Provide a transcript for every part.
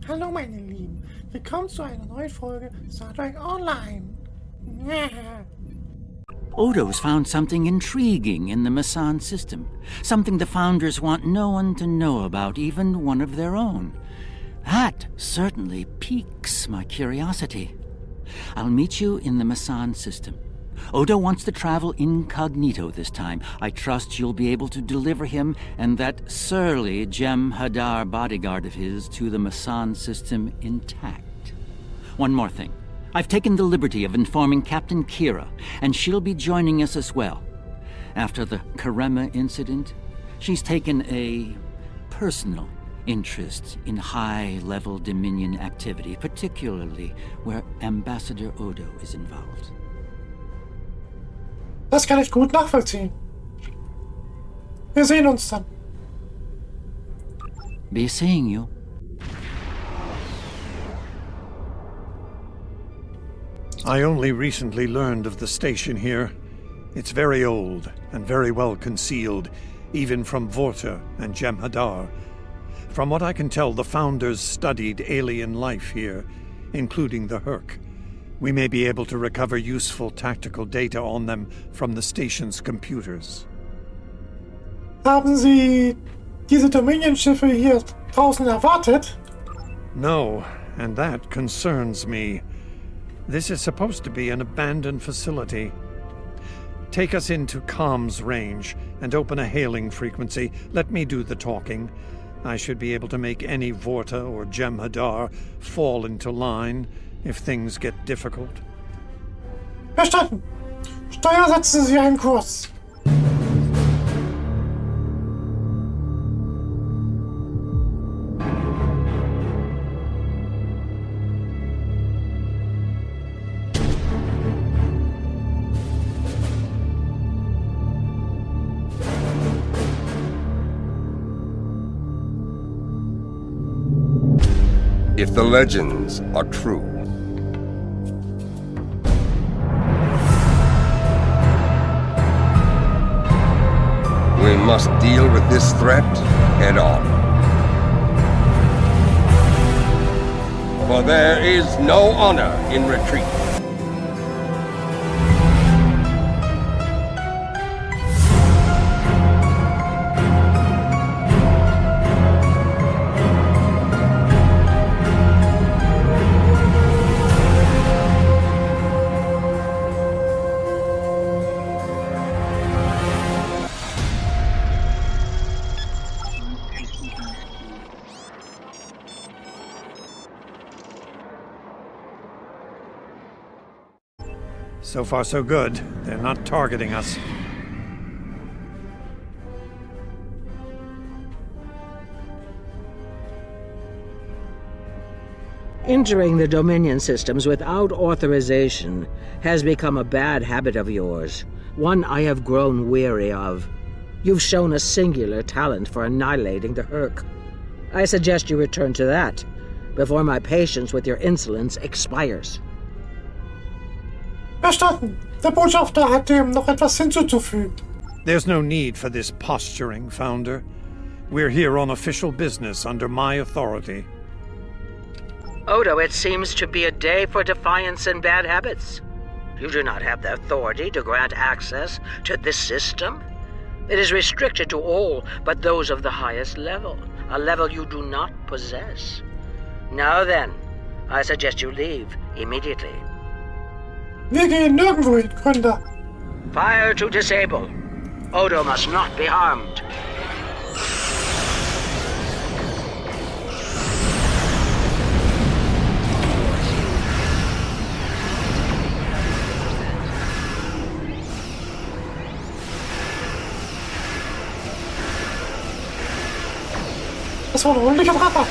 Hallo meine Lieben, willkommen zu einer neuen Folge Star Trek Online. Ja. Odo's found something intriguing in the Masan system. Something the Founders want no one to know about, even one of their own. That certainly piques my curiosity. I'll meet you in the Masan system. Odo wants to travel incognito this time. I trust you'll be able to deliver him and that surly Jem Hadar bodyguard of his to the Masan system intact. One more thing. I've taken the liberty of informing Captain Kira, and she'll be joining us as well. After the Karema incident, she's taken a personal interest in high-level Dominion activity, particularly where Ambassador Odo is involved. Das kann ich gut nachvollziehen. Wir sehen uns dann. Be seeing you. I only recently learned of the station here. It's very old and very well concealed, even from Vorta and Jem'Hadar. From what I can tell, the Founders studied alien life here, including the Herc. We may be able to recover useful tactical data on them from the station's computers. Haben Sie diese Dominion-Schiffe hier draußen erwartet? No, and that concerns me. This is supposed to be an abandoned facility. Take us into comms range and open a hailing frequency. Let me do the talking. I should be able to make any Vorta or Jem'Hadar fall into line if things get difficult. Verstanden. Steuer setzen Sie einen Kurs. If the legends are true, we must deal with this threat head on. For there is no honor in retreat. So far so good. They're not targeting us. Entering the Dominion systems without authorization has become a bad habit of yours, one I have grown weary of. You've shown a singular talent for annihilating the Herc. I suggest you return to that, before my patience with your insolence expires. Verstanden. Der Botschafter hat dem noch etwas hinzuzufügen. There's no need for this posturing, Founder. We're here on official business under my authority. Odo, it seems to be a day for defiance and bad habits. You do not have the authority to grant access to this system. It is restricted to all but those of the highest level, a level you do not possess. Now then, I suggest you leave immediately. Wir gehen nirgendwo hin, Gründer. Fire to disable. Odo must not be harmed. Das war ein ordentlicher Treffer.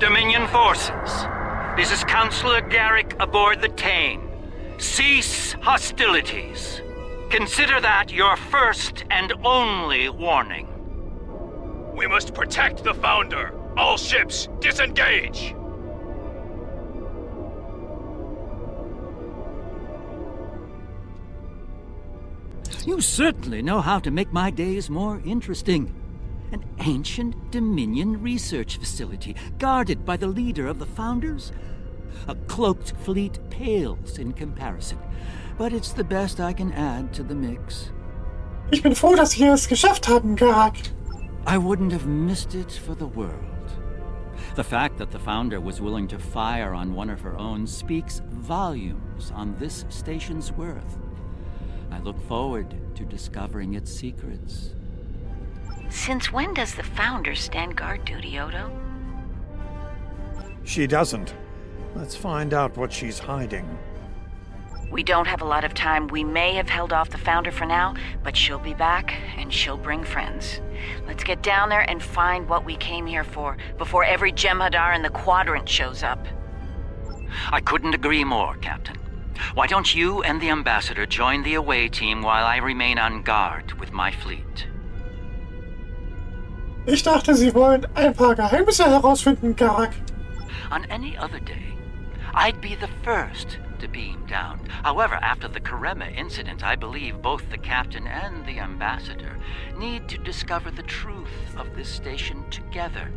Dominion forces, this is Counselor Garrick aboard the Tane. Cease hostilities. Consider that your first and only warning. We must protect the Founder. All ships, disengage! You certainly know how to make my days more interesting. An ancient Dominion research facility, guarded by the leader of the Founders? A cloaked fleet pales in comparison, but it's the best I can add to the mix. Ich bin froh, dass wir es geschafft haben, Garak. I wouldn't have missed it for the world. The fact that the Founder was willing to fire on one of her own speaks volumes on this station's worth. I look forward to discovering its secrets. Since when does the Founder stand guard duty, Odo? She doesn't. Let's find out what she's hiding. We don't have a lot of time. We may have held off the Founder for now, but she'll be back, and she'll bring friends. Let's get down there and find what we came here for, before every Jem'Hadar in the Quadrant shows up. I couldn't agree more, Captain. Why don't you and the Ambassador join the away team while I remain on guard with my fleet? Ich dachte, Sie wollen ein paar Geheimnisse herausfinden, Garak. On any other day, I'd be the first to beam down. However, after the Karema incident, I believe both the Captain and the Ambassador need to discover the truth of this station together.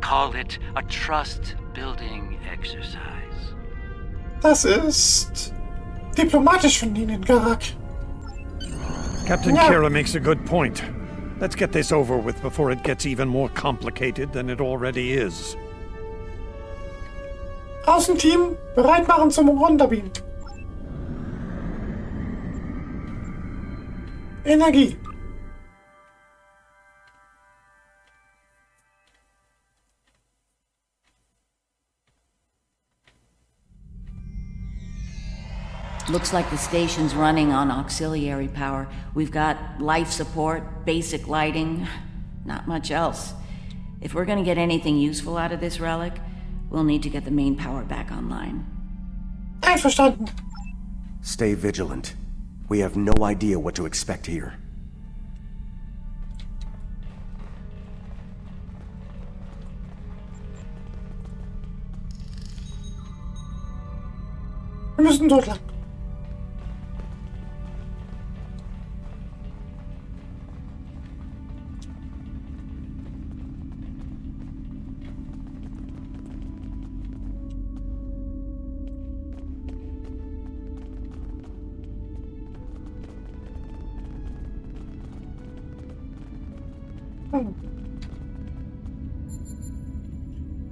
Call it a trust-building exercise. Das ist diplomatisch von Ihnen, Garak. Captain Ja. Kira makes a good point. Let's get this over with before it gets even more complicated than it already is. Außenteam, bereit machen zum Runterbeam. Energie. Looks like the station's running on auxiliary power. We've got life support, basic lighting, not much else. If we're gonna get anything useful out of this relic, we'll need to get the main power back online. Einverstanden. Stay vigilant. We have no idea what to expect here. Wir müssen dort lang.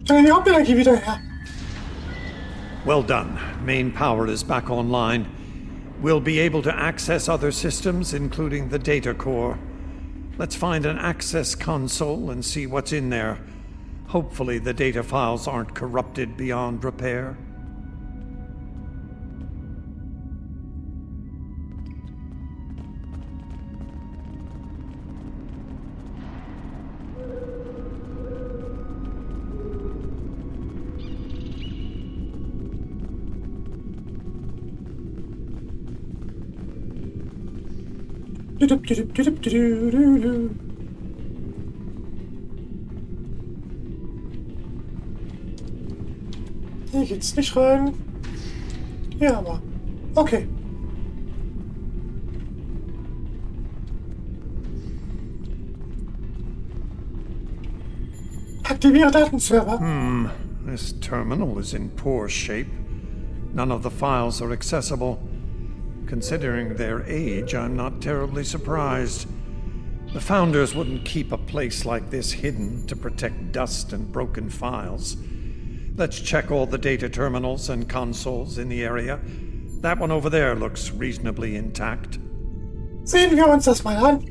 Stellen die Hauptenergie wieder her. Well done. Main power is back online. We'll be able to access other systems, including the data core. Let's find an access console and see what's in there. Hopefully the data files aren't corrupted beyond repair. Hier geht's nicht rein. Hier aber. Okay. Aktiviere Datenserver. This terminal is in poor shape. None of the files are accessible. Considering their age, I'm not terribly surprised. The Founders wouldn't keep a place like this hidden to protect dust and broken files. Let's check all the data terminals and consoles in the area. That one over there looks reasonably intact. Sehen wir uns das mal an.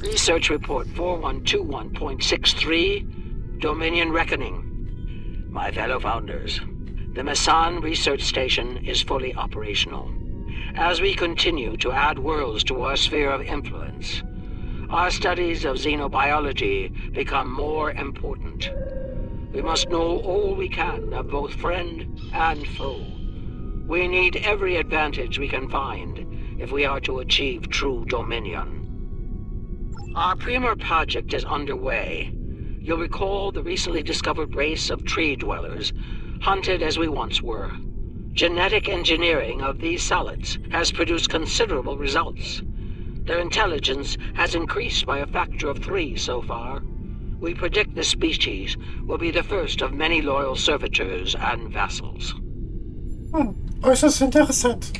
Research Report 4121.63, Dominion Reckoning. My fellow Founders, the Mesan Research Station is fully operational. As we continue to add worlds to our sphere of influence, our studies of xenobiology become more important. We must know all we can of both friend and foe. We need every advantage we can find if we are to achieve true dominion. Our Premier project is underway. You'll recall the recently discovered race of tree dwellers, hunted as we once were. Genetic engineering of these solids has produced considerable results. Their intelligence has increased by a factor of 3 so far. We predict this species will be the first of many loyal servitors and vassals. Äußerst interessant.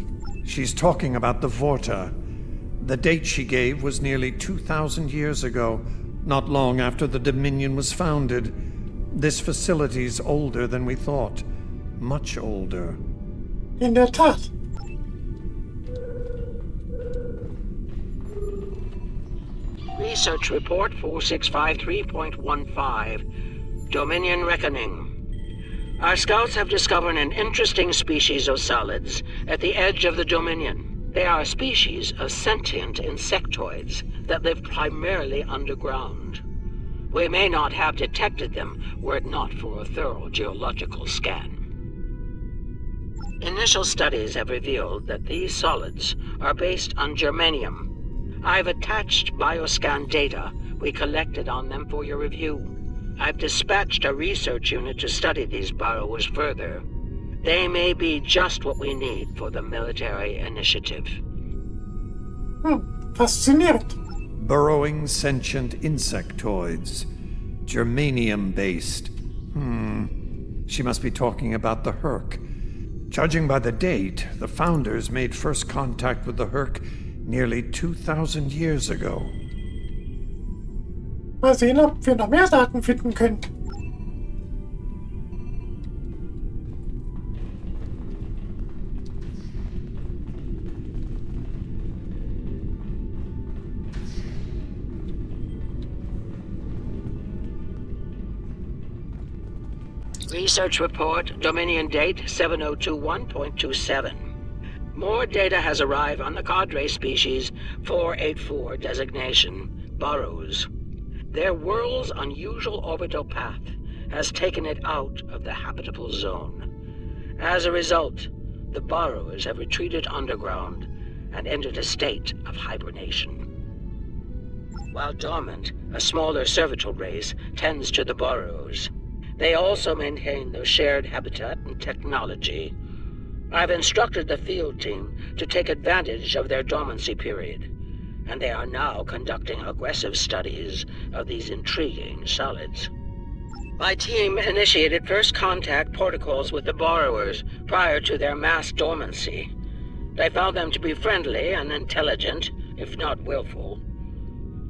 She's talking about the Vorta. The date she gave was nearly 2,000 years ago, not long after the Dominion was founded. This facility's older than we thought. Much older. In der Tat. Research Report 4653.15. Dominion Reckoning. Our scouts have discovered an interesting species of solids at the edge of the Dominion. They are a species of sentient insectoids that live primarily underground. We may not have detected them were it not for a thorough geological scan. Initial studies have revealed that these solids are based on germanium. I've attached bioscan data we collected on them for your review. I've dispatched a research unit to study these burrows further. They may be just what we need for the military initiative. Faszinierend. Burrowing sentient insectoids. Germanium-based. She must be talking about the Herc. Judging by the date, the Founders made first contact with the Herc nearly 2,000 years ago. Mal sehen, ob wir noch mehr Daten finden können. Research Report, Dominion Date 7021.27. More data has arrived on the cadre species 484 designation, burrows. Their world's unusual orbital path has taken it out of the habitable zone. As a result, the burrows have retreated underground and entered a state of hibernation. While dormant, a smaller servitor race tends to the burrows. They also maintain their shared habitat and technology. I've instructed the field team to take advantage of their dormancy period, and they are now conducting aggressive studies of these intriguing solids. My team initiated first contact protocols with the borrowers prior to their mass dormancy. They found them to be friendly and intelligent, if not willful.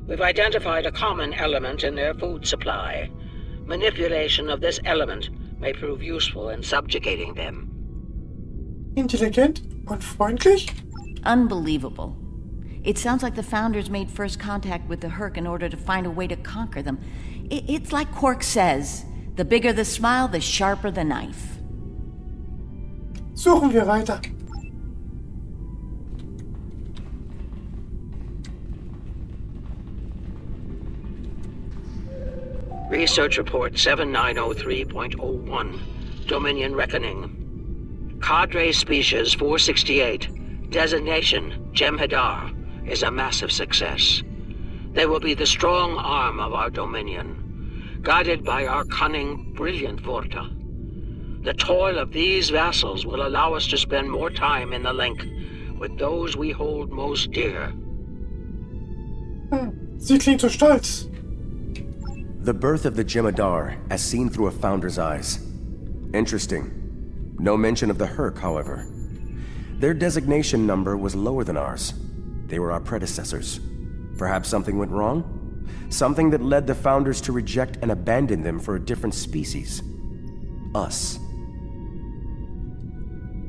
We've identified a common element in their food supply. Manipulation of this element may prove useful in subjugating them. Intelligent und freundlich? Unbelievable. It sounds like the Founders made first contact with the Herc in order to find a way to conquer them. It's like Quark says, the bigger the smile, the sharper the knife. Suchen wir weiter. Research Report 7903.01. Dominion Reckoning. Cadre Species 468. Designation Jem'Hadar is a massive success. They will be the strong arm of our Dominion, guided by our cunning, brilliant Vorta. The toil of these vassals will allow us to spend more time in the link with those we hold most dear. Sie klingt so stolz. The birth of the Jem'Hadar as seen through a Founder's eyes. Interesting. No mention of the Herc, however. Their designation number was lower than ours. They were our predecessors. Perhaps something went wrong? Something that led the Founders to reject and abandon them for a different species. Us.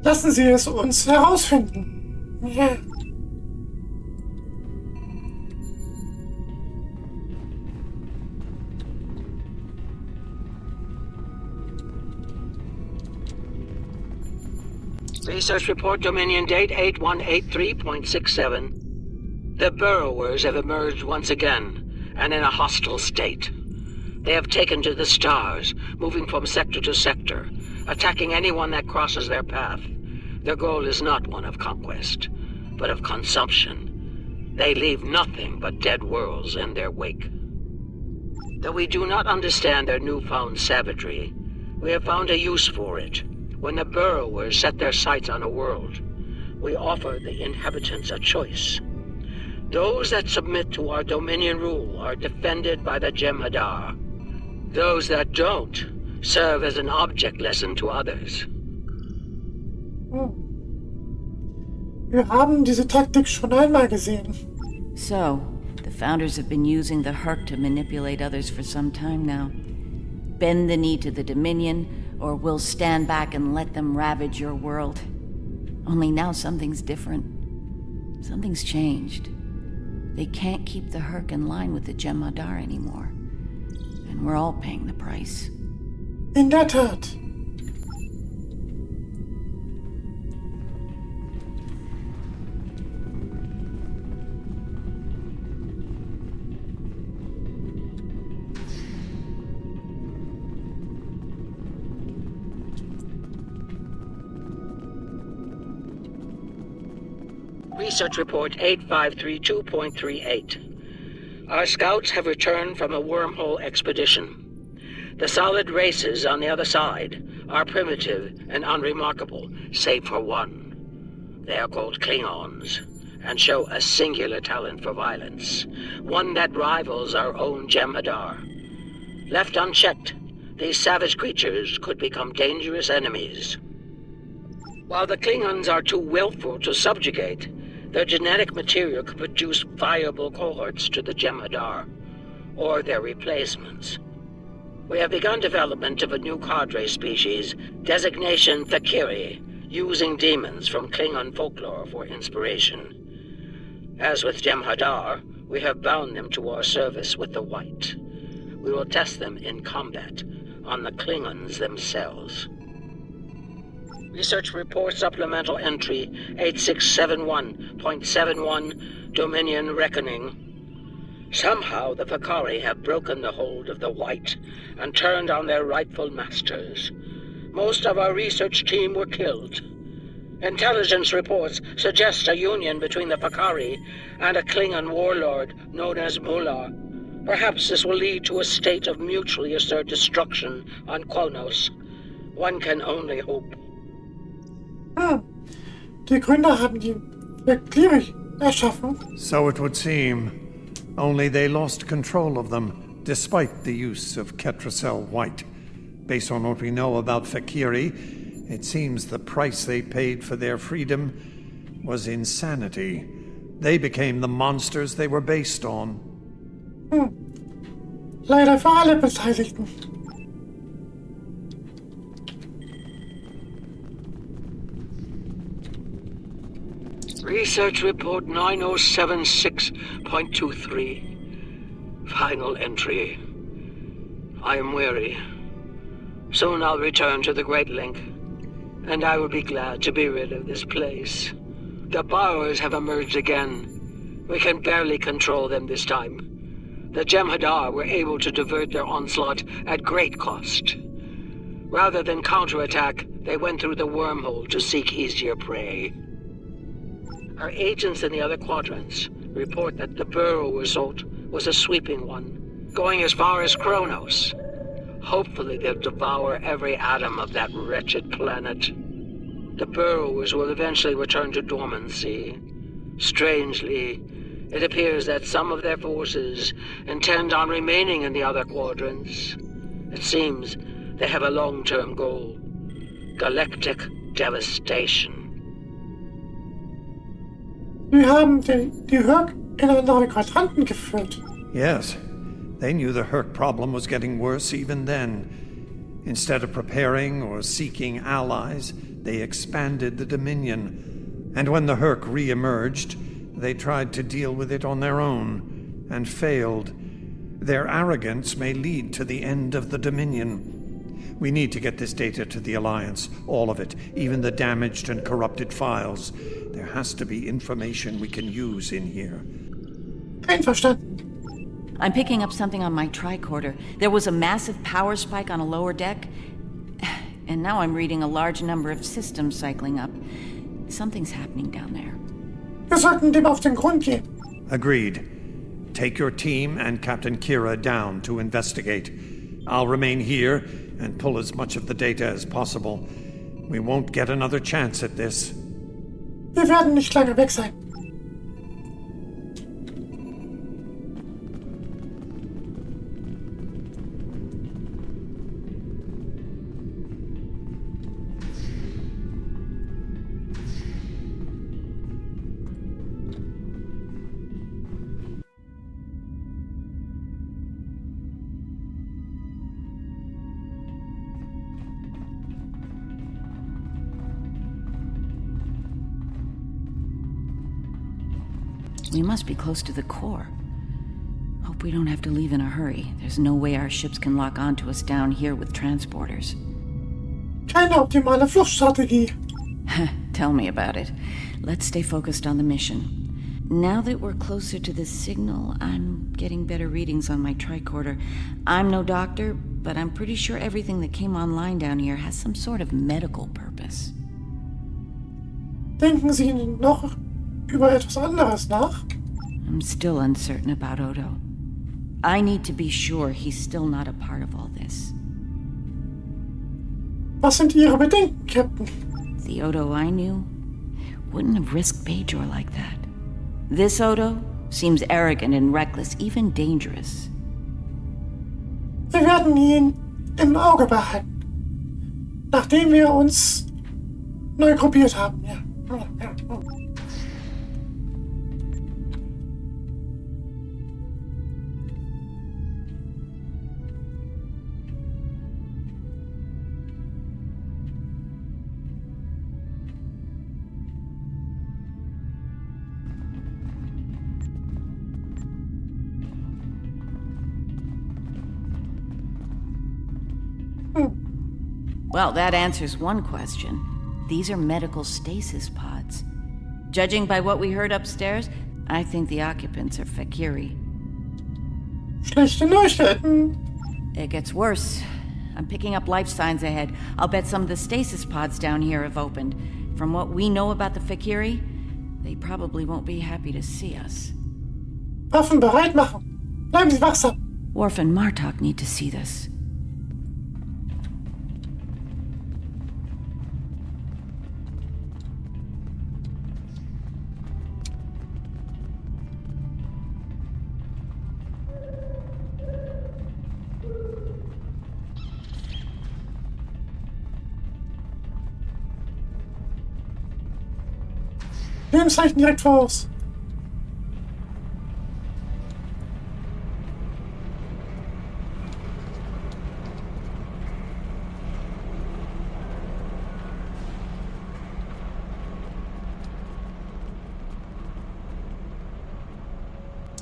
Lassen Sie es uns herausfinden. Ja. Research Report Dominion Date 8183.67. The burrowers have emerged once again, and in a hostile state. They have taken to the stars, moving from sector to sector, attacking anyone that crosses their path. Their goal is not one of conquest, but of consumption. They leave nothing but dead worlds in their wake. Though we do not understand their newfound savagery, we have found a use for it. When the burrowers set their sights on a world, we offer the inhabitants a choice. Those that submit to our Dominion rule are defended by the Jem'Hadar. Those that don't serve as an object lesson to others. Wir haben diese Taktik schon einmal gesehen. So, the Founders have been using the Herc to manipulate others for some time now. Bend the knee to the Dominion, or we'll stand back and let them ravage your world. Only now something's different. Something's changed. They can't keep the Herc in line with the Jem'Hadar anymore. And we're all paying the price. In der Tat. Research Report 8532.38. Our scouts have returned from a wormhole expedition. The solid races on the other side are primitive and unremarkable, save for one. They are called Klingons, and show a singular talent for violence, one that rivals our own Jem'Hadar. Left unchecked, these savage creatures could become dangerous enemies. While the Klingons are too willful to subjugate, their genetic material could produce viable cohorts to the Jem'Hadar, or their replacements. We have begun development of a new cadre species, designation Thakiri, using demons from Klingon folklore for inspiration. As with Jem'Hadar, we have bound them to our service with the White. We will test them in combat on the Klingons themselves. Research Report Supplemental Entry 8671.71, Dominion Reckoning. Somehow the Vakari have broken the hold of the White and turned on their rightful masters. Most of our research team were killed. Intelligence reports suggest a union between the Vakari and a Klingon warlord known as Mullah. Perhaps this will lead to a state of mutually assured destruction on Kronos. One can only hope. Die Gründer haben die Vakiri erschaffen. So it would seem. Only they lost control of them, despite the use of Ketracel White. Based on what we know about Vakiri, it seems the price they paid for their freedom was insanity. They became the monsters they were based on. Leider für alle Beteiligten. Research Report 9076.23. Final entry. I am weary. Soon I'll return to the Great Link, and I will be glad to be rid of this place. The borrowers have emerged again. We can barely control them this time. The Jem'Hadar were able to divert their onslaught at great cost. Rather than counterattack, they went through the wormhole to seek easier prey. Our agents in the other quadrants report that the burrow assault was a sweeping one, going as far as Kronos. Hopefully they'll devour every atom of that wretched planet. The burrowers will eventually return to dormancy. Strangely, it appears that some of their forces intend on remaining in the other quadrants. It seems they have a long-term goal: galactic devastation. Wir haben die Herc in andere Quadranten geführt. Yes, they knew the Herc problem was getting worse even then. Instead of preparing or seeking allies, they expanded the Dominion. And when the Herc re-emerged, they tried to deal with it on their own, and failed. Their arrogance may lead to the end of the Dominion. We need to get this data to the Alliance, all of it, even the damaged and corrupted files. There has to be information we can use in here. Einverstanden. I'm picking up something on my tricorder. There was a massive power spike on a lower deck, and now I'm reading a large number of systems cycling up. Something's happening down there. Wir sollten dem auf den Grund gehen. Agreed. Take your team and Captain Kira down to investigate. I'll remain here and pull as much of the data as possible. We won't get another chance at this. Wir werden nicht lange weg sein. We must be close to the core. Hope we don't have to leave in a hurry. There's no way our ships can lock onto us down here with transporters. Keine optimale Fluchtstrategie. Tell me about it. Let's stay focused on the mission. Now that we're closer to the signal, I'm getting better readings on my tricorder. I'm no doctor, but I'm pretty sure everything that came online down here has some sort of medical purpose. Denken Sie noch über etwas anderes nach? I'm still uncertain about Odo. I need to be sure he's still not a part of all this. Was sind Ihre Bedenken, Captain? The Odo I knew wouldn't have risked Bajor like that. This Odo seems arrogant and reckless, even dangerous. Wir werden ihn im Auge behalten. Nachdem wir uns neu gruppiert haben, ja. Well, that answers one question. These are medical stasis pods. Judging by what we heard upstairs, I think the occupants are Fakiri. Schlechte Neuigkeiten. It gets worse. I'm picking up life signs ahead. I'll bet some of the stasis pods down here have opened. From what we know about the Fakiri, they probably won't be happy to see us. Waffen bereit machen. Bleiben Sie wachsam. Worf and Martok need to see this. Lebenszeichen direkt voraus.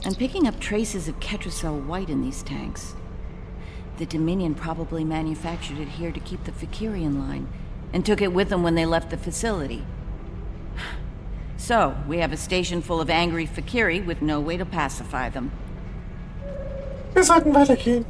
I'm picking up traces of Ketracel white in these tanks. The Dominion probably manufactured it here to keep the Fakiri in line, and took it with them when they left the facility. So, we have a station full of angry Fakiri with no way to pacify them. Wir sollten weitergehen.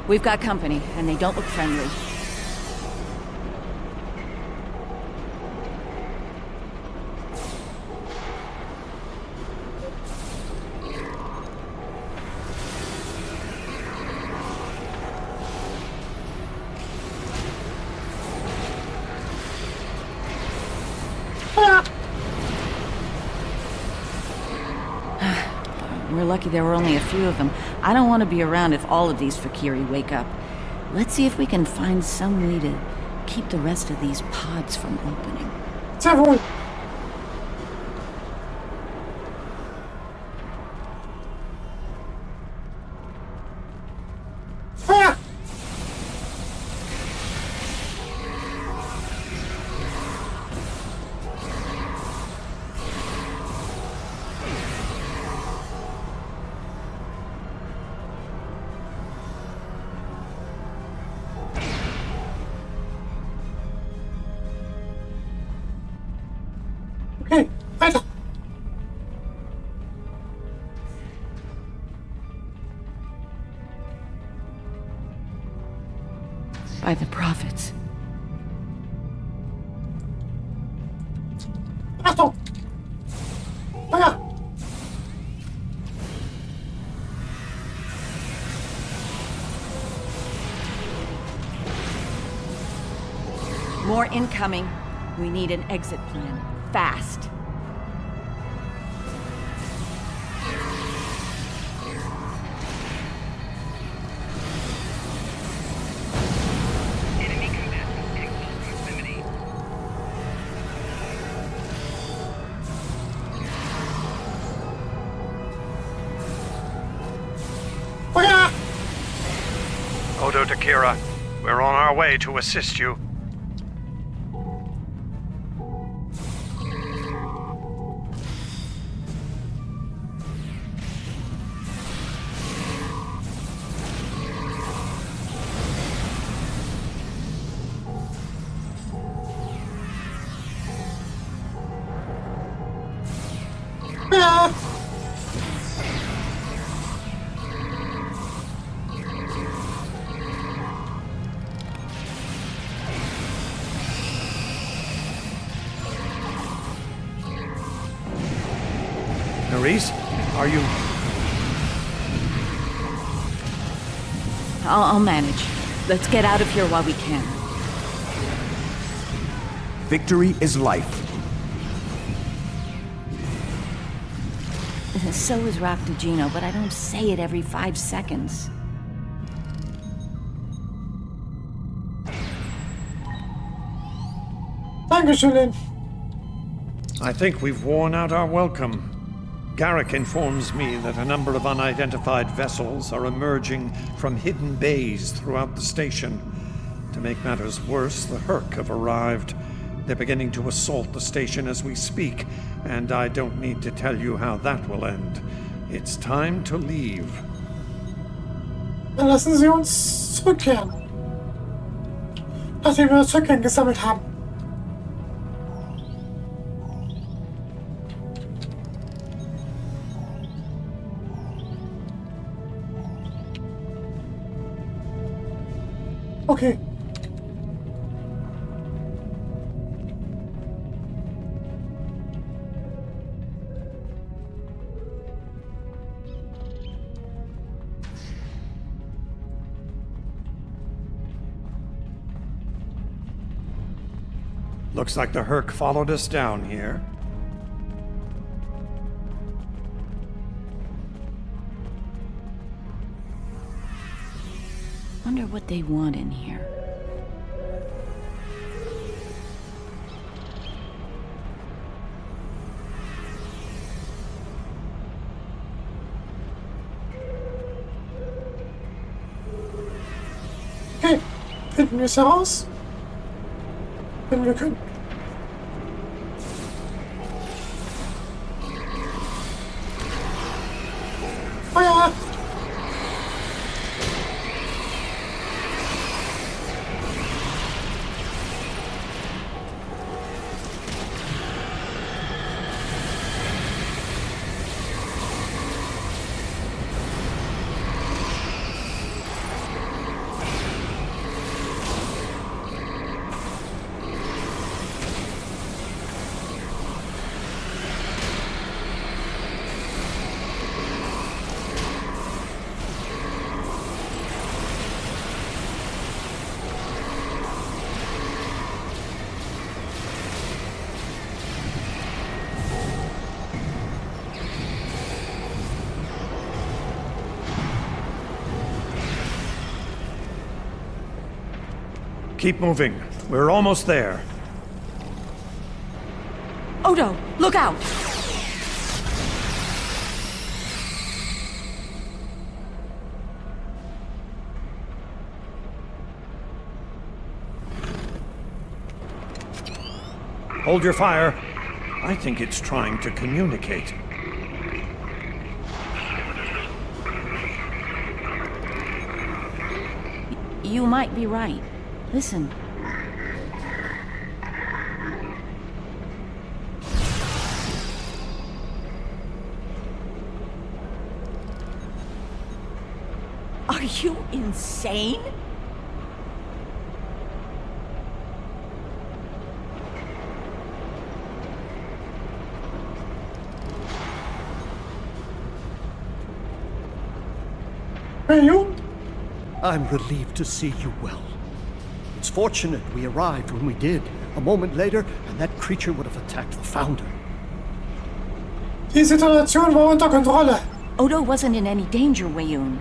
We've got company, and they don't look friendly. We're lucky there were only a few of them. I don't want to be around if all of these Fakiri wake up. Let's see if we can find some way to keep the rest of these pods from opening. Sehr wohl. Feuer! Okay, weiter. By the prophets. Achtung! Feuer! More incoming. We need an exit plan. Fast. Enemy combatants in close proximity. Feuer! Odo to Kira, we're on our way to assist you. Feuer! Nerys, are you... I'll manage. Let's get out of here while we can. Victory is life. So is Raktajino, but I don't say it every 5 seconds. Dankeschön. I think we've worn out our welcome. Garrick informs me that a number of unidentified vessels are emerging from hidden bays throughout the station. To make matters worse, the Herc have arrived. They're beginning to assault the station as we speak, and I don't need to tell you how that will end. It's time to leave. Dann lassen Sie uns zurückkehren. Nachdem wir das Rückkehren gesammelt haben. Okay. Looks like the Herc followed us down here. Wonder what they want in here. Okay, finden wir es heraus, wenn wir können. Feuer! Keep moving. We're almost there. Odo, look out! Hold your fire. I think it's trying to communicate. You might be right. Listen. you insane? Mayun? I'm relieved to see you well. It's fortunate we arrived when we did. A moment later, and that creature would have attacked the Founder. Die Situation war unter Kontrolle. Odo wasn't in any danger, Wayun.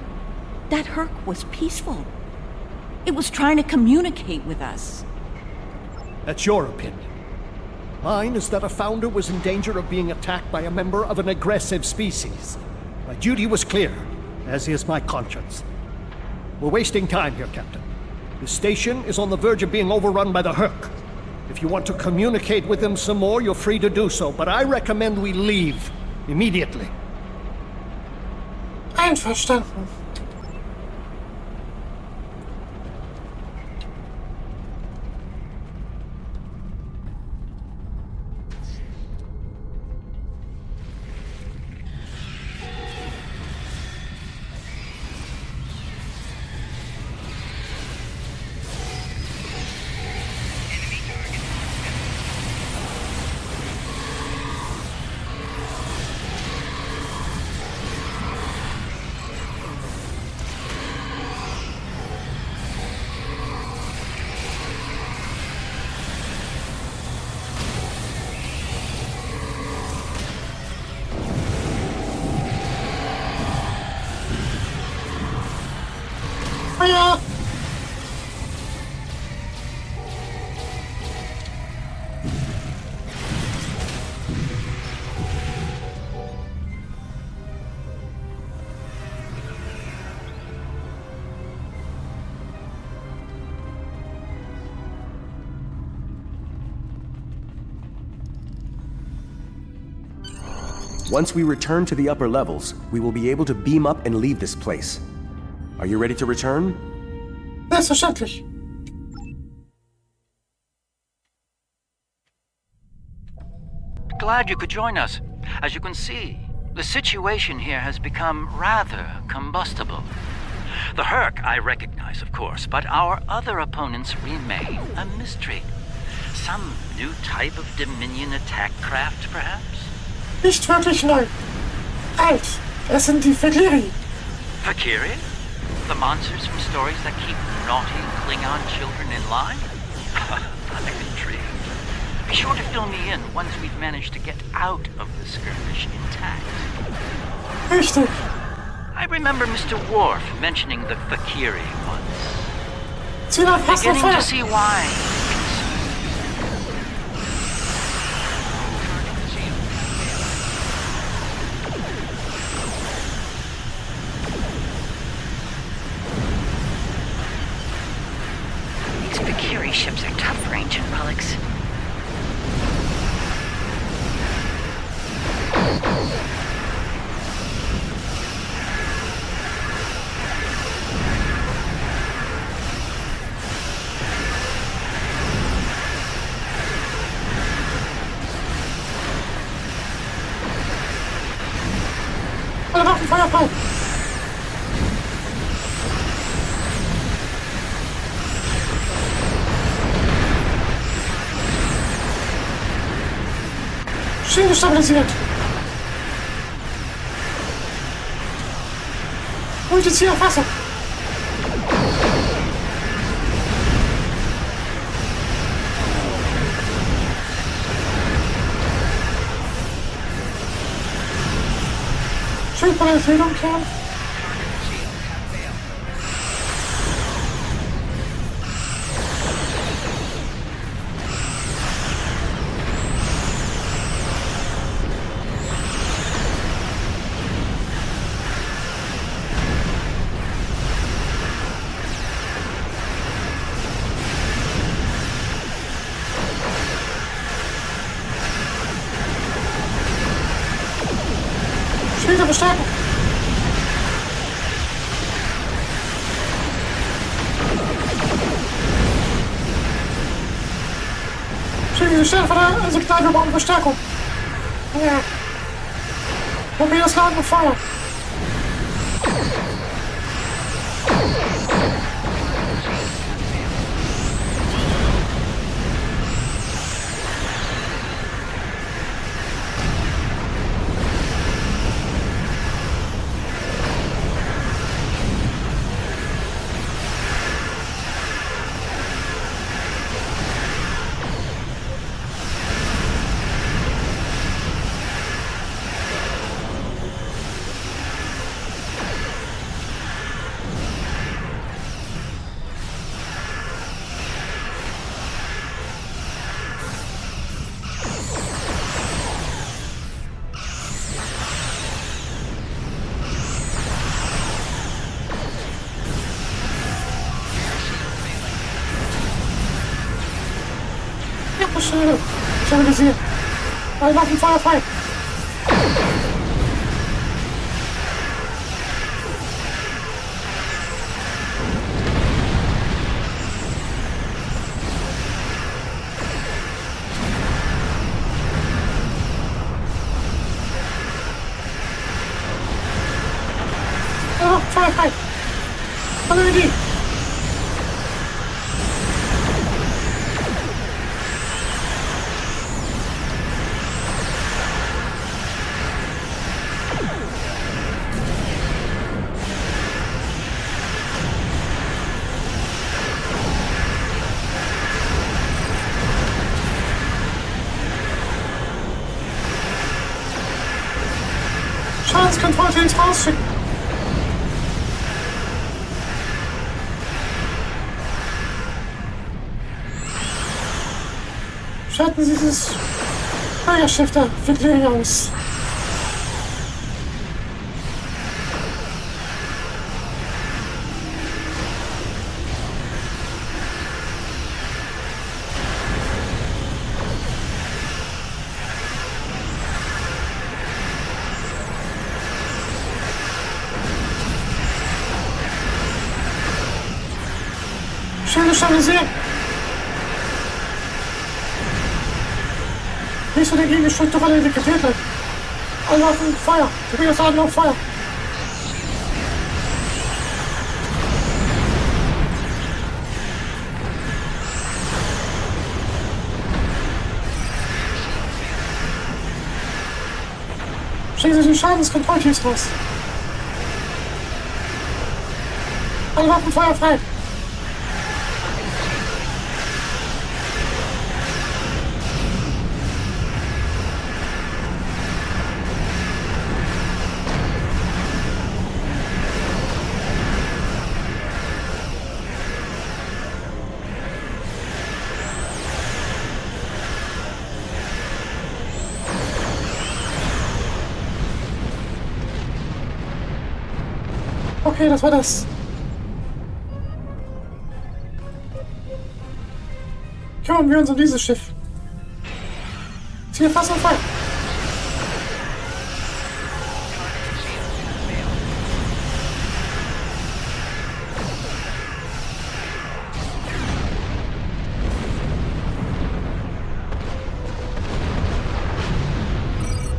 That Herc was peaceful. It was trying to communicate with us. That's your opinion. Mine is that a Founder was in danger of being attacked by a member of an aggressive species. My duty was clear, as is my conscience. We're wasting time here, Captain. The station is on the verge of being overrun by the Herc. If you want to communicate with them some more, you're free to do so, but I recommend we leave immediately. Einverstanden. Feuer! Once we return to the upper levels, we will be able to beam up and leave this place. Are you ready to return? Selbstverständlich. Glad you could join us. As you can see, the situation here has become rather combustible. The Herc I recognize, of course, but our other opponents remain a mystery. Some new type of Dominion attack craft, perhaps? Nicht wirklich neu. Alt. Es sind die Fakiri. Fakiri? The monsters from stories that keep naughty Klingon children in line? I'm intrigued. Be sure to fill me in once we've managed to get out of the skirmish intact. Richtig. I remember Mr. Worf mentioning the Fakiri once. Sie war fast Beginning Feuer. to see why. These Fakiri ships are tough for ancient relics. Alle Waffen feuerfrei. Schiene stabilisiert. Und jetzt hier Wasser. Schön bei der Empfehlung kehren. Später bestärken. Schwierige Stelle von der Signal, wir brauchen Verstärkung. Ja. Probier das Laden mit Feuer. Schnell! Ich habe Visier! Alle Waffen Feuer frei! Alle Waffen Feuer frei! Alle die! Schadenskontrolle ins rausschicken. Schalten Sie dieses Feuerschiff da für Kläger aus. Schöne stabilisieren. Nicht so dagegen strukturelle Integrität bleibt. Alle Waffen Feuer. Die Bürger sagen auf Feuer. Schicken Sie die Schadenskontrollteams raus. Alle Waffen Feuer frei. Okay, das war das. Kümmern wir uns um dieses Schiff. Ziel fast auf Feuer.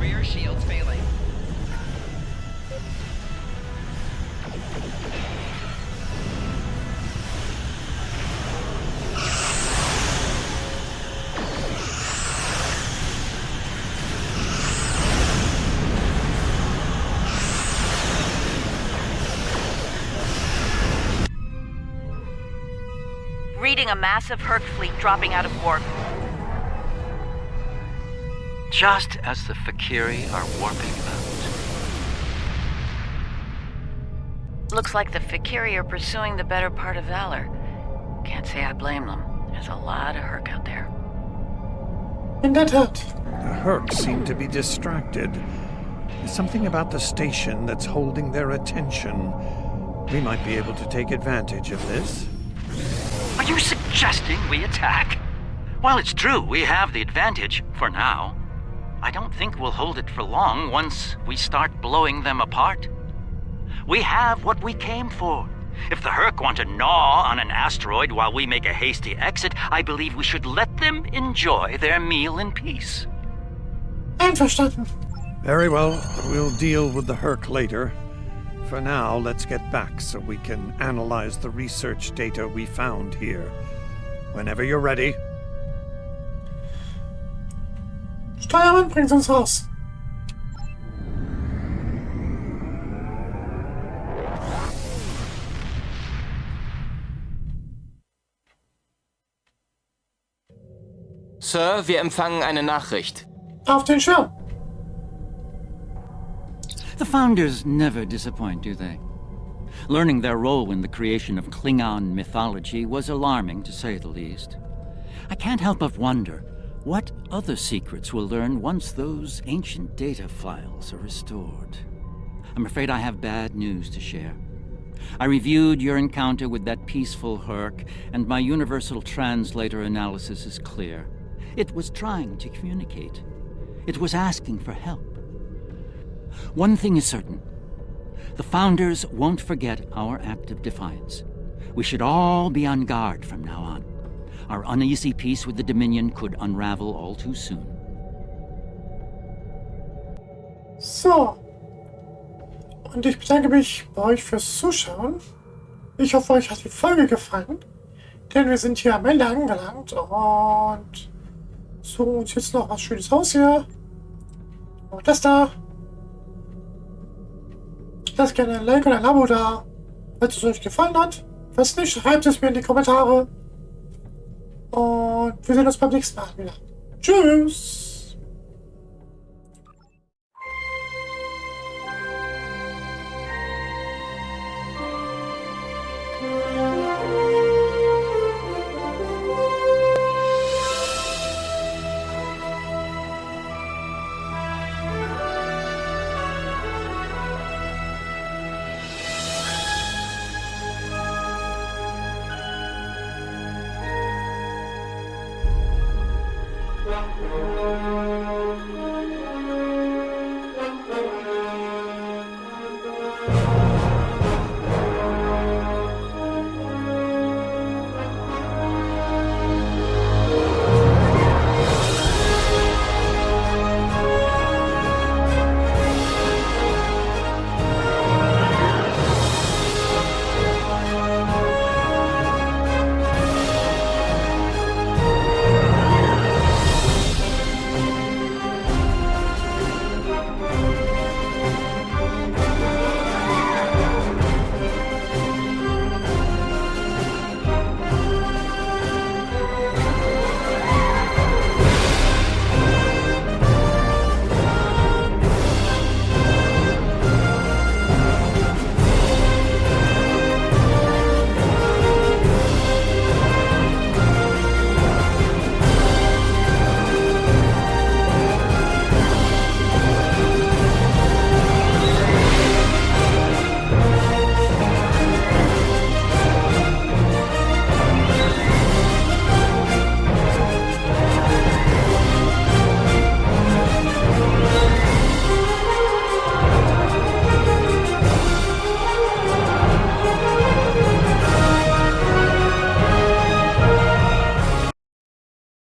Rear shields failing. Reading a massive Herc fleet dropping out of warp. Just as the Fakiri are warping out. Looks like the Fakiri are pursuing the better part of Valor. Can't say I blame them. There's a lot of Herc out there. In der Tat. The Herc seem to be distracted. There's something about the station that's holding their attention. We might be able to take advantage of this. Are you suggesting we attack? While it's true we have the advantage, for now, I don't think we'll hold it for long once we start blowing them apart. We have what we came for. If the Herc want to gnaw on an asteroid while we make a hasty exit, I believe we should let them enjoy their meal in peace. Einverstanden. Very well, we'll deal with the Herc later. For now, let's get back so we can analyze the research data we found here. Whenever you're ready. Steuermann bringt uns raus. Sir, wir empfangen eine Nachricht. Auf den Schirm. The Founders never disappoint, do they? Learning their role in the creation of Klingon mythology was alarming, to say the least. I can't help but wonder what other secrets we'll learn once those ancient data files are restored. I'm afraid I have bad news to share. I reviewed your encounter with that peaceful Herc, and my universal translator analysis is clear. It was trying to communicate. It was asking for help. One thing is certain. The Founders won't forget our act of defiance. We should all be on guard from now on. Our uneasy peace with the Dominion could unravel all too soon. So. Und ich bedanke mich bei euch fürs Zuschauen. Ich hoffe, euch hat die Folge gefallen. Denn wir sind hier am Ende angelangt und suchen uns jetzt noch was Schönes aus hier. Und das da. Lasst gerne ein Like und ein Abo da, falls es euch gefallen hat. Falls nicht, schreibt es mir in die Kommentare. Und wir sehen uns beim nächsten Mal wieder. Tschüss! Ja.